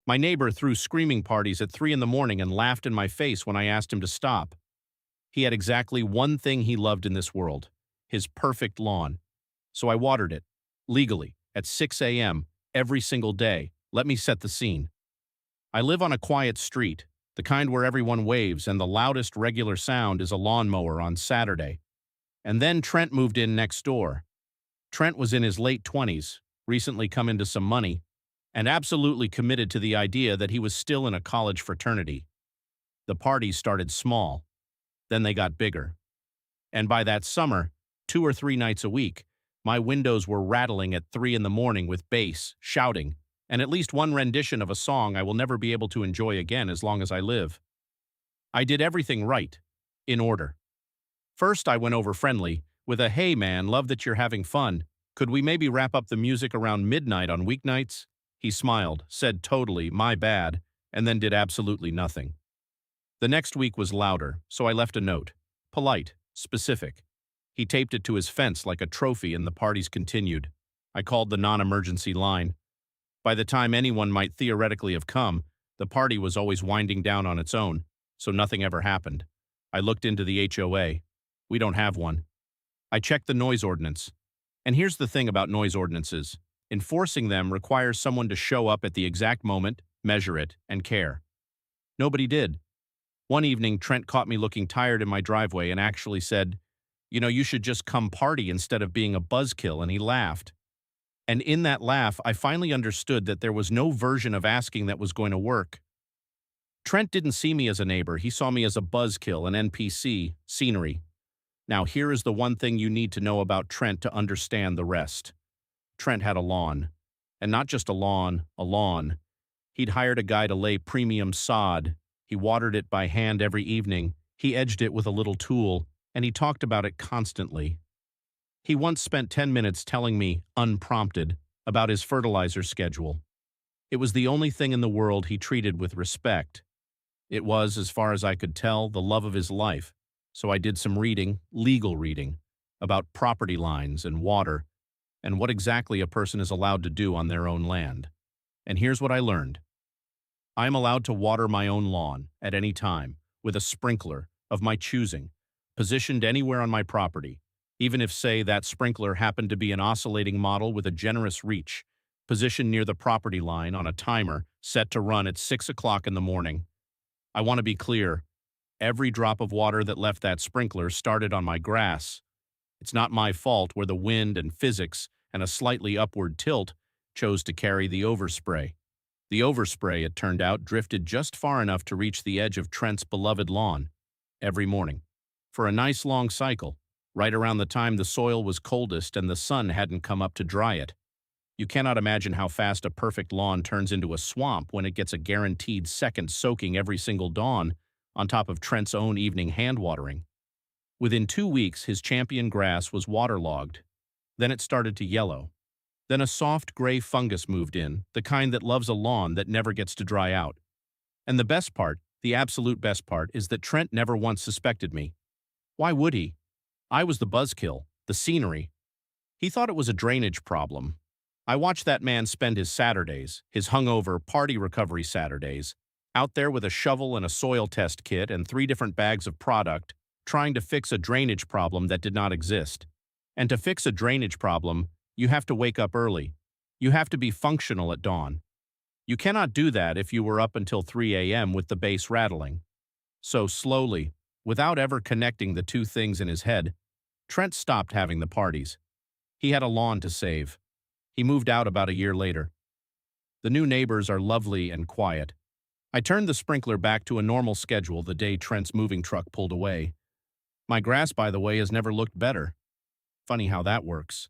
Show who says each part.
Speaker 1: My neighbor threw screaming parties at 3 in the morning and laughed in my face when I asked him to stop. He had exactly one thing he loved in this world: his perfect lawn. So I watered it, legally, at 6 a.m. every single day. Let me set the scene. I live on a quiet street, the kind where everyone waves and the loudest regular sound is a lawnmower on Saturday. And then Trent moved in next door. Trent was in his late 20s, recently come into some money, and absolutely committed to the idea that he was still in a college fraternity. The parties started small, then they got bigger. And by that summer, 2 or 3 nights a week, my windows were rattling at 3 in the morning with bass, shouting, and at least one rendition of a song I will never be able to enjoy again as long as I live. I did everything right, in order. First, I went over friendly, with a "Hey man, love that you're having fun. Could we maybe wrap up the music around midnight on weeknights?" He smiled, said totally, "My bad," and then did absolutely nothing. The next week was louder, so I left a note. Polite, specific. He taped it to his fence like a trophy and the parties continued. I called the non-emergency line. By the time anyone might theoretically have come, the party was always winding down on its own, so nothing ever happened. I looked into the HOA. We don't have one. I checked the noise ordinance. And here's the thing about noise ordinances. Enforcing them requires someone to show up at the exact moment, measure it, and care. Nobody did. One evening, Trent caught me looking tired in my driveway and actually said, "You should just come party instead of being a buzzkill," and he laughed. And in that laugh, I finally understood that there was no version of asking that was going to work. Trent didn't see me as a neighbor, he saw me as a buzzkill, an NPC, scenery. Now here is the one thing you need to know about Trent to understand the rest. Trent had a lawn. And not just a lawn, a lawn. He'd hired a guy to lay premium sod. He watered it by hand every evening. He edged it with a little tool, and he talked about it constantly. He once spent 10 minutes telling me, unprompted, about his fertilizer schedule. It was the only thing in the world he treated with respect. It was, as far as I could tell, the love of his life. So I did some reading, legal reading, about property lines and water, and what exactly a person is allowed to do on their own land. And here's what I learned. I am allowed to water my own lawn at any time with a sprinkler of my choosing, positioned anywhere on my property, even if, say, that sprinkler happened to be an oscillating model with a generous reach, positioned near the property line on a timer set to run at 6 o'clock in the morning. I want to be clear. Every drop of water that left that sprinkler started on my grass. It's not my fault where the wind and physics and a slightly upward tilt chose to carry the overspray. The overspray, it turned out, drifted just far enough to reach the edge of Trent's beloved lawn every morning. For a nice long cycle, right around the time the soil was coldest and the sun hadn't come up to dry it. You cannot imagine how fast a perfect lawn turns into a swamp when it gets a guaranteed second soaking every single dawn, on top of Trent's own evening hand watering. Within 2 weeks, his champion grass was waterlogged. Then it started to yellow. Then a soft gray fungus moved in, the kind that loves a lawn that never gets to dry out. And the best part, the absolute best part, is that Trent never once suspected me. Why would he? I was the buzzkill, the scenery. He thought it was a drainage problem. I watched that man spend his Saturdays, his hungover party recovery Saturdays, out there with a shovel and a soil test kit and 3 different bags of product, trying to fix a drainage problem that did not exist. And to fix a drainage problem, you have to wake up early. You have to be functional at dawn. You cannot do that if you were up until 3 a.m. with the bass rattling. So slowly, without ever connecting the two things in his head, Trent stopped having the parties. He had a lawn to save. He moved out about a year later. The new neighbors are lovely and quiet. I turned the sprinkler back to a normal schedule the day Trent's moving truck pulled away. My grass, by the way, has never looked better. Funny how that works.